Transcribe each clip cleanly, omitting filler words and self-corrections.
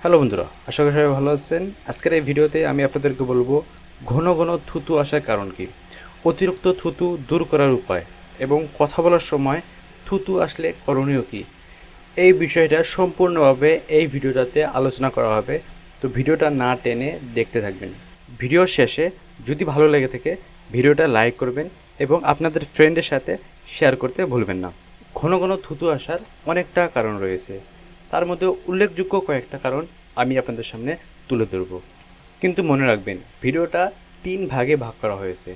Hello বন্ধুরা, আশা করি সবাই ভালো আছেন। আজকের এই ভিডিওতে আমি আপনাদেরকে বলবো ঘন ঘন থুতু আসার কারণ কি, অতিরিক্ত থুতু দূর করার উপায় এবং কথা বলার সময় থুতু আসলে করণীয় কি, এই বিষয়টা সম্পূর্ণভাবে এই ভিডিওটাতে আলোচনা করা হবে। তো ভিডিওটা না টেনে দেখতে থাকবেন। ভিডিওর শেষে যদি ভালো লেগে থাকে ভিডিওটা লাইক করবেন এবং আপনাদের ফ্রেন্ডের সাথে শেয়ার করতে ভুলবেন না। ঘন ঘন থুতু আসার অনেকটা কারণ রয়েছে, তার মধ্যে উল্লেখযোগ্য কয়েকটা কারণ আমি আপনাদের সামনে তুলে ধরব। কিন্তু মনে রাখবেন ভিডিওটা 3 ভাগে ভাগ করা হয়েছে।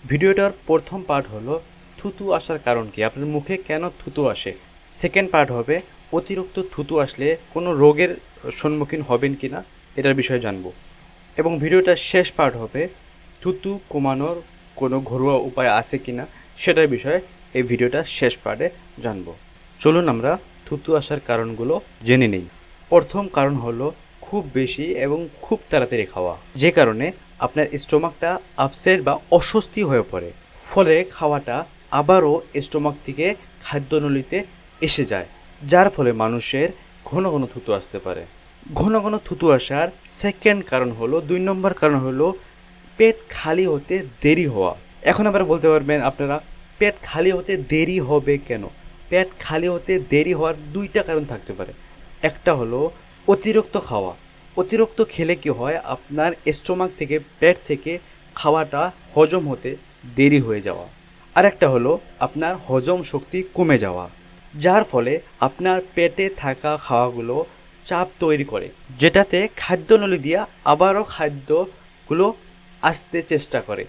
ভিডিওটার প্রথম পার্ট হলো থুতু আসার কারণ কি, আপনার মুখে কেন থুতু আসে। সেকেন্ড পার্ট হবে অতিরিক্ত থুতু আসলে কোনো রোগের সম্মুখীন হবেন কি না এটার বিষয়ে জানব। এবং ভিডিওটার শেষ পার্ট হবে থুতু কমানোর কোনো ঘরোয়া উপায় আছে কি না সেটার বিষয়ে এই ভিডিওটার শেষ পার্টে জানব। চলুন আমরা থুতু আসার কারণগুলো জেনে নিই। প্রথম কারণ হলো খুব বেশি এবং খুব তাড়াতাড়ি খাওয়া, যে কারণে আপনার স্টোমাকটা আপসেট বা অস্বস্তি হয়ে পড়ে, ফলে খাওয়াটা আবারও স্টোমাক থেকে খাদ্যনলীতে এসে যায়, যার ফলে মানুষের ঘন ঘন থুতু আসতে পারে। ঘন ঘন থুতু আসার সেকেন্ড কারণ হলো, 2 নম্বর কারণ হলো পেট খালি হতে দেরি হওয়া। এখন আবার বলতে পারবেন আপনারা, পেট খালি হতে দেরি হবে কেন? পেট খালি হতে দেরি হওয়ার 2টা কারণ থাকতে পারে। একটা হলো অতিরিক্ত খাওয়া। অতিরিক্ত খেলে কি হয়, আপনার স্টোমাক থেকে পেট থেকে খাওয়াটা হজম হতে দেরি হয়ে যাওয়া। আর একটা হলো আপনার হজম শক্তি কমে যাওয়া, যার ফলে আপনার পেটে থাকা খাওয়াগুলো চাপ তৈরি করে, যেটাতে খাদ্যনলী দিয়ে আবারও খাদ্যগুলো আসতে চেষ্টা করে,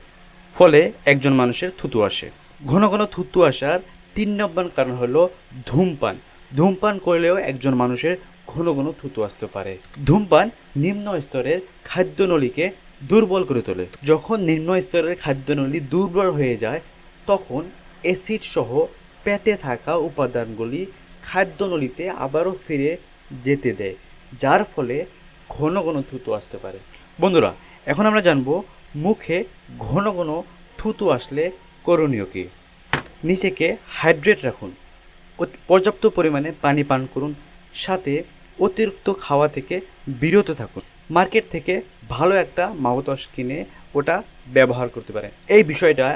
ফলে একজন মানুষের থুতু আসে। ঘন ঘন থুতু আসার 3 নম্বর কারণ হলো ধূমপান। ধূমপান করলেও একজন মানুষের ঘন ঘন থুতু আসতে পারে। ধূমপান নিম্ন স্তরের খাদ্যনলীকে দুর্বল করে তোলে। যখন নিম্ন স্তরের খাদ্যনলী দুর্বল হয়ে যায়, তখন অ্যাসিড সহ পেটে থাকা উপাদানগুলি খাদ্যনলীতে আবারও ফিরে যেতে দেয়, যার ফলে ঘন ঘন থুতু আসতে পারে। বন্ধুরা, এখন আমরা জানবো মুখে ঘন ঘন থুতু আসলে করণীয় কী। নিজেকে হাইড্রেট রাখুন, পর্যাপ্ত পরিমাণে পানি পান করুন, সাথে অতিরিক্ত খাওয়া থেকে বিরত থাকুন। মার্কেট থেকে ভালো একটা মাউথওয়াশ কিনে ওটা ব্যবহার করতে পারেন। এই বিষয়টা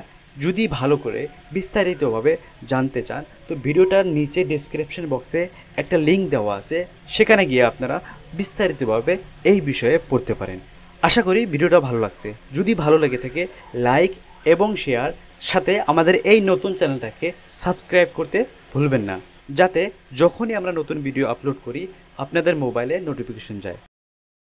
যদি ভালো করে বিস্তারিতভাবে জানতে চান তো ভিডিওটার নিচে ডেসক্রিপশন বক্সে একটা লিঙ্ক দেওয়া আছে, সেখানে গিয়ে আপনারা বিস্তারিতভাবে এই বিষয়ে পড়তে পারেন। আশা করি ভিডিওটা ভালো লাগছে। যদি ভালো লেগে থাকে লাইক এবং শেয়ার, সাথে আমাদের এই নতুন চ্যানেলটাকে সাবস্ক্রাইব করতে ভুলবেন না, যাতে যখনই আমরা নতুন ভিডিও আপলোড করি আপনাদের মোবাইলে নোটিফিকেশন যায়।